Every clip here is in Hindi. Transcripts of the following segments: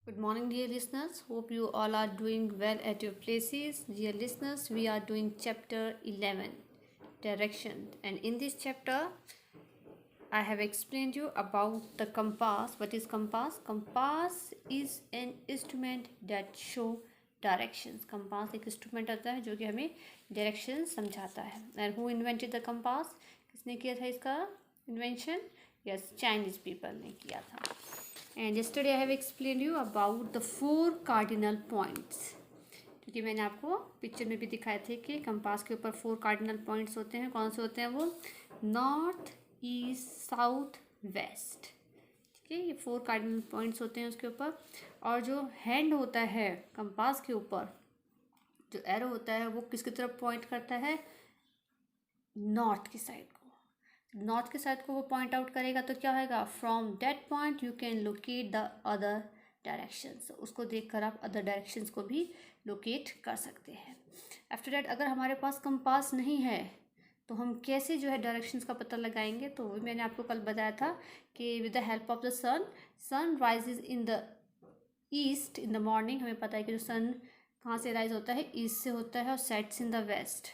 Good morning, dear listeners. Hope you all are doing well at your places. Dear listeners, we are doing chapter 11, Direction. And in this chapter, I have explained you about the compass. What is compass? Compass is an instrument that show directions. compass एक instrument होता है जो कि हमें direction समझाता है. And who invented the compass? किसने किया था इसका invention? Yes, Chinese people ने किया था. And yesterday I have explained you about the 4 cardinal points. क्योंकि मैंने आपको पिक्चर में भी दिखाए थे कि कंपास के ऊपर 4 कार्डिनल पॉइंट्स होते हैं. कौन से होते हैं वो? North, east, south, west. ठीक है, ये 4 कार्डिनल पॉइंट्स होते हैं उसके ऊपर. और जो हैंड होता है कंपास के ऊपर, जो एरो होता है वो किसकी तरफ पॉइंट करता है? नॉर्थ की साइड को. नॉर्थ के साइड को वो पॉइंट आउट करेगा तो क्या होगा? From that point you can locate the other directions. उसको देखकर आप अदर डायरेक्शंस को भी लोकेट कर सकते हैं. आफ्टर दैट अगर हमारे पास कंपास नहीं है तो हम कैसे जो है डायरेक्शंस का पता लगाएंगे? तो वो मैंने आपको कल बताया था कि with the help of the sun rises in the east in the morning. हमें पता है कि जो सन कहाँ से राइज होता है? ईस्ट से होता है और सेट्स इन द वेस्ट.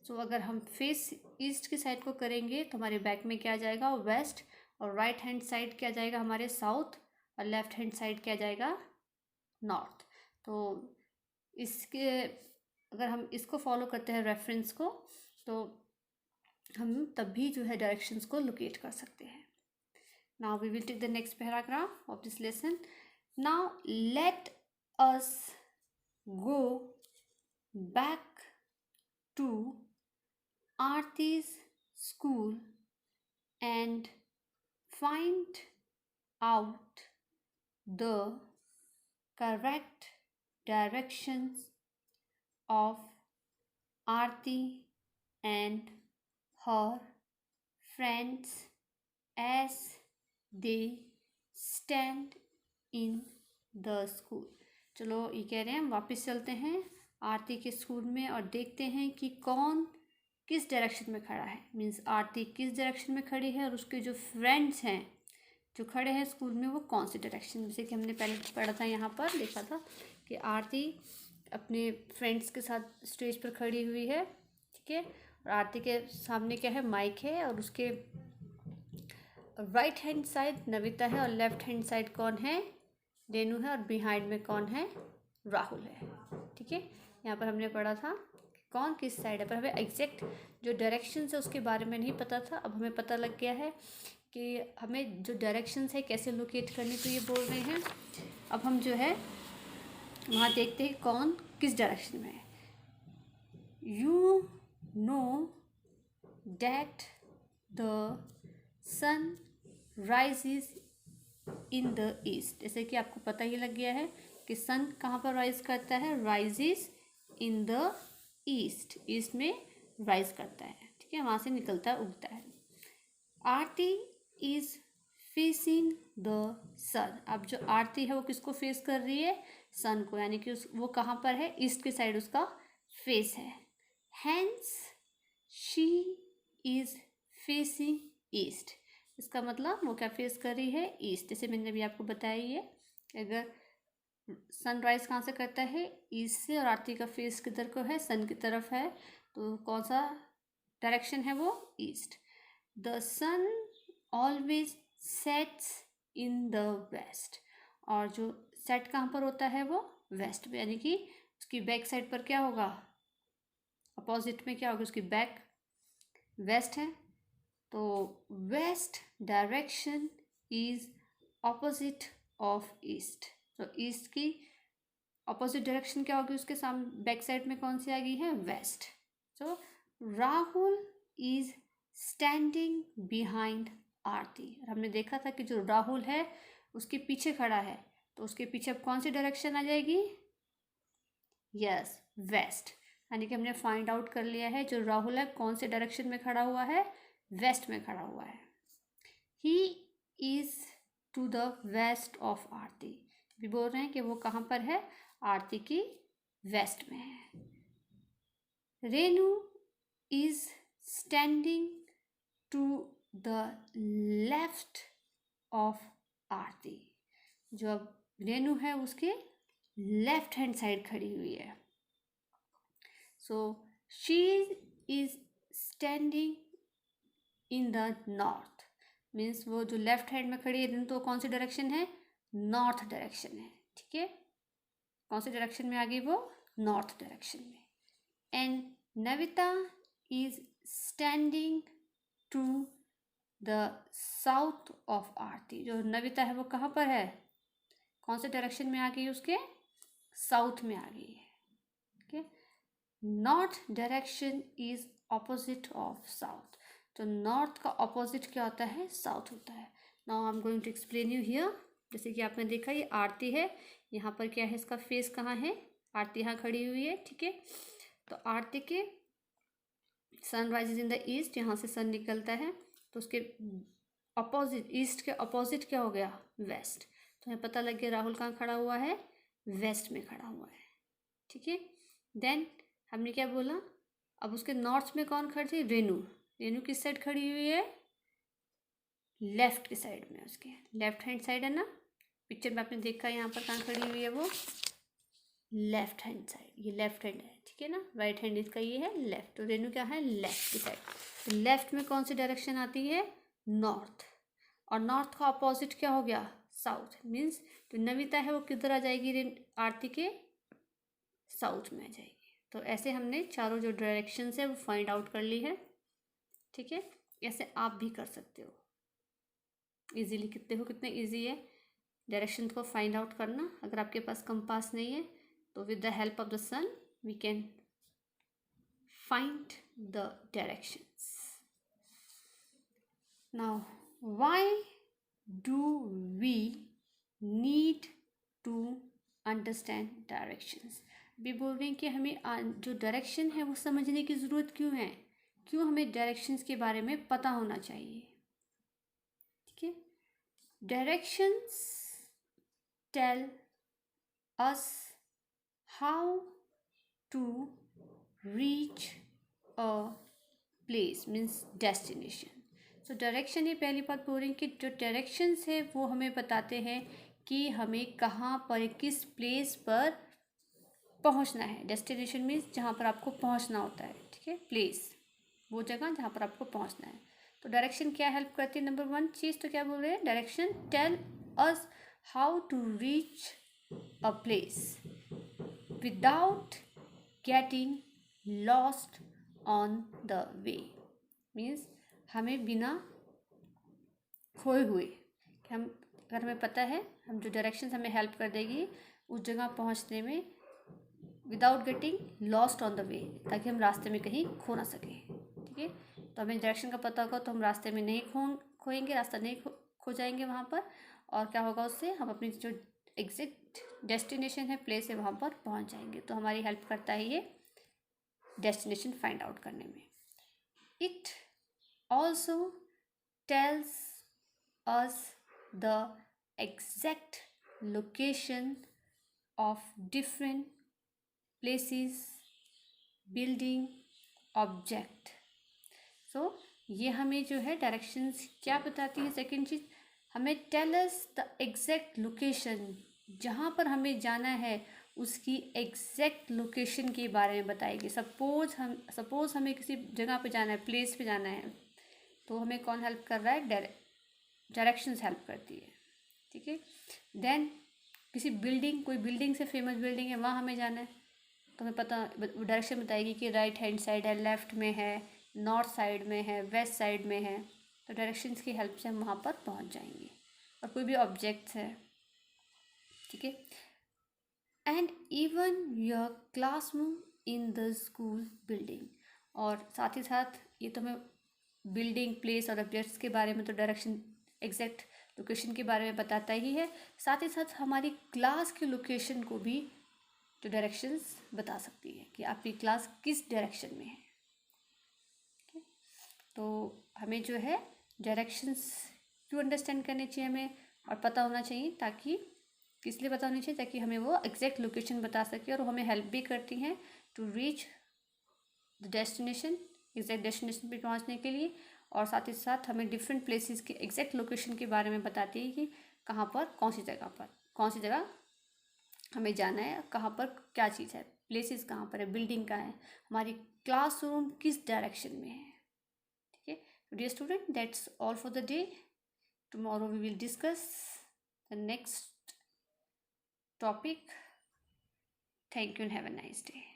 सो अगर हम फेस ईस्ट की साइड को करेंगे तो हमारे बैक में क्या आ जाएगा? वेस्ट. और राइट हैंड साइड क्या जाएगा? हमारे साउथ. और लेफ्ट हैंड साइड क्या जाएगा? नॉर्थ. तो इसके अगर हम इसको फॉलो करते हैं रेफरेंस को, तो हम तब भी जो है डायरेक्शंस को लोकेट कर सकते हैं. Now we will take the next paragraph of this lesson. Now let us go back to Aarti's school and find out the correct directions of Aarti and her friends as they stand in the school. चलो ये कह रहे हैं हम वापस चलते हैं आरती के स्कूल में और देखते हैं कि कौन किस डायरेक्शन में खड़ा है. मीन्स आरती किस डायरेक्शन में खड़ी है और उसके जो फ्रेंड्स हैं जो खड़े हैं स्कूल में वो कौन सी डायरेक्शन. जैसे कि हमने पहले पढ़ा था, यहाँ पर देखा था कि आरती अपने फ्रेंड्स के साथ स्टेज पर खड़ी हुई है. ठीक है, और आरती के सामने क्या है? माइक है. और उसके राइट हैंड साइड नविता है और लेफ्ट हैंड साइड कौन है? रेनू है. और बिहाइंड में कौन है? राहुल है. ठीक है, यहाँ पर हमने पढ़ा था कौन किस साइड है, पर हमें एग्जैक्ट जो डायरेक्शंस है उसके बारे में नहीं पता था. अब हमें पता लग गया है कि हमें जो डायरेक्शंस है कैसे लोकेट करनी, तो ये बोल रहे हैं. अब हम जो है वहाँ देखते हैं कौन किस डायरेक्शन में है. You know that the sun rises in the east. जैसे कि आपको पता ही लग गया है कि सन कहाँ पर राइज करता है? Rises in the east. East में राइज करता है. ठीक है, वहाँ से निकलता है, उगता है. आरती इज फेसिंग द सन. अब जो आरती है वो किसको फेस कर रही है? सन को. यानी कि वो कहाँ पर है? ईस्ट के साइड उसका फेस है. Hence she is facing east. इसका मतलब वो क्या फेस कर रही है? ईस्ट. जैसे मैंने भी आपको बताया ही है, अगर सनराइज कहाँ से करता है? ईस्ट से. और आरती का फेस किधर को है? सन की तरफ है. तो कौन सा डायरेक्शन है वो? East. The sun always sets in the west. और जो सेट कहाँ पर होता है? वो वेस्ट में. यानी कि उसकी बैक साइड पर क्या होगा? अपोजिट में क्या होगा? उसकी बैक वेस्ट है. तो west direction is opposite of east. तो ईस्ट की अपोजिट डायरेक्शन क्या होगी? उसके सामने बैक साइड में कौन सी आ गई है? West. So Rahul is standing behind Aarti. हमने देखा था कि जो राहुल है उसके पीछे खड़ा है, तो उसके पीछे अब कौन सी डायरेक्शन आ जाएगी? Yes, west. यानी कि हमने फाइंड आउट कर लिया है जो राहुल है कौन से डायरेक्शन में खड़ा हुआ है? वेस्ट में खड़ा हुआ है. He is to the west of Aarti. भी बोल रहे हैं कि वो कहाँ पर है? आरती की वेस्ट में है. Renu is standing to the left of Aarti. जो अब रेनू है उसके लेफ्ट हैंड साइड खड़ी हुई है. So she is standing in the north. Means वो जो लेफ्ट हैंड में खड़ी है तो कौन सी डायरेक्शन है? नॉर्थ डायरेक्शन है. ठीक है, कौन सी डायरेक्शन में आ गई वो? नॉर्थ डायरेक्शन में. And Navita is standing to the south of Aarti. जो नविता है वो कहाँ पर है? कौन से डायरेक्शन में आ गई? उसके साउथ में आ गई है. Okay, north direction is opposite of south. तो नॉर्थ का ऑपोजिट क्या होता है? साउथ होता है. Now I am going to explain you here. जैसे कि आपने देखा ये आरती है, यहाँ पर क्या है? इसका फेस कहाँ है? आरती यहाँ खड़ी हुई है. ठीक है, तो आरती के sun rises in the east, यहाँ से सन निकलता है, तो उसके अपोजिट, ईस्ट के अपोजिट क्या हो गया? वेस्ट. तो हमें पता लग गया राहुल कहाँ खड़ा हुआ है? वेस्ट में खड़ा हुआ है. ठीक है, देन हमने क्या बोला? अब उसके नॉर्थ में कौन खड़ी थी? रेनू. रेनू किस साइड खड़ी हुई है? लेफ्ट की साइड में. उसके लेफ्ट हैंड साइड है ना, पिक्चर में आपने देखा यहाँ पर कहाँ खड़ी हुई है वो? Left hand side. ये लेफ्ट हैंड है. ठीक है ना, राइट हैंड इसका ये है लेफ्ट. तो रेनू क्या है? लेफ्ट की साइड. तो लेफ्ट में कौन सी डायरेक्शन आती है? नॉर्थ. और नॉर्थ का अपोजिट क्या हो गया? साउथ. मीन्स तो नविता है वो किधर आ जाएगी? आरती के साउथ में आ जाएगी. तो ऐसे हमने चारों जो डायरेक्शंस है वो फाइंड आउट कर ली है. ठीक है, ऐसे आप भी कर सकते हो इजीली. कितने ईजी है डायरेक्शन को फाइंड आउट करना. अगर आपके पास कंपास नहीं है तो with the help of the sun we can find the directions. Now why do we need to understand directions? भी बोल रहे हैं कि हमें जो डायरेक्शन है वो समझने की ज़रूरत क्यों है? क्यों हमें डायरेक्शंस के बारे में पता होना चाहिए? ठीक है, directions tell us how to reach a place, means destination. So direction, ये पहली बात बोल रही हैं कि जो डायरेक्शंस है वो हमें बताते हैं कि हमें कहाँ पर, किस प्लेस पर पहुँचना है. डेस्टिनेशन मीन्स जहाँ पर आपको पहुँचना होता है. ठीक है, प्लेस वो जगह जहाँ पर आपको पहुँचना है. तो डायरेक्शन क्या हेल्प करती है? नंबर वन चीज़ तो क्या बोल रहे हैं? Direction tell us how to reach a place without getting lost on the way. Means हमें बिना खोए हुए, कि हम, अगर हमें पता है, हम जो डायरेक्शन हमें हेल्प कर देगी उस जगह पहुंचने में without getting lost on the वे, ताकि हम रास्ते में कहीं खो ना सकें. ठीक है, तो हमें डायरेक्शन का पता होगा तो हम रास्ते में नहीं खोएंगे, रास्ता नहीं खो जाएंगे वहाँ पर. और क्या होगा उससे? हम अपनी जो एग्जैक्ट डेस्टिनेशन है, प्लेस है, वहाँ पर पहुँच जाएंगे. तो हमारी हेल्प करता है ये डेस्टिनेशन फाइंड आउट करने में. It also tells us the exact location of different places, building, object. So ये हमें जो है डायरेक्शंस क्या बताती है? सेकंड चीज़, हमें tell us the exact location, जहाँ पर हमें जाना है उसकी एग्जैक्ट लोकेशन के बारे में बताएगी. सपोज हमें किसी जगह पे जाना है, प्लेस पे जाना है, तो हमें कौन हेल्प कर रहा है? डायरेक्शंस हेल्प करती है. ठीक है, देन किसी बिल्डिंग, कोई बिल्डिंग से फेमस बिल्डिंग है, वहाँ हमें जाना है, तो हमें पता, डायरेक्शन बताएगी कि राइट हैंड साइड है, लेफ़्ट में है, नॉर्थ साइड में है, वेस्ट साइड में है. तो डायरेक्शंस की हेल्प से हम वहाँ पर पहुँच जाएंगे. और कोई भी ऑब्जेक्ट्स है. ठीक है, and even your classroom in the school building. और साथ ही साथ ये तो हमें बिल्डिंग, प्लेस और ऑब्जेक्ट्स के बारे में तो डायरेक्शन, एग्जैक्ट लोकेशन के बारे में बताता ही है. साथ ही साथ हमारी क्लास की लोकेशन को भी जो डायरेक्शंस बता सकती है कि आपकी क्लास किस डायरेक्शन में है. तो हमें जो है डायरेक्शंस क्यों अंडरस्टैंड करने चाहिए हमें और पता होना चाहिए, ताकि किस लिए पता होनी चाहिए? ताकि हमें वो एग्जैक्ट लोकेशन बता सके, और वो हमें हेल्प भी करती हैं to reach the destination, exact destination पे पहुंचने के लिए. और साथ ही साथ हमें डिफरेंट प्लेसेस के एग्जैक्ट लोकेशन के बारे में बताती है कि कहाँ पर, कौन सी जगह पर कौन सी जगह हमें जाना है, कहाँ पर क्या चीज़ है, प्लेसेस कहाँ पर है, बिल्डिंग कहाँ है, हमारी क्लासरूम किस डायरेक्शन में है। ठीक है dear student, that's all for the day. Tomorrow we will discuss the next topic. Thank you and have a nice day.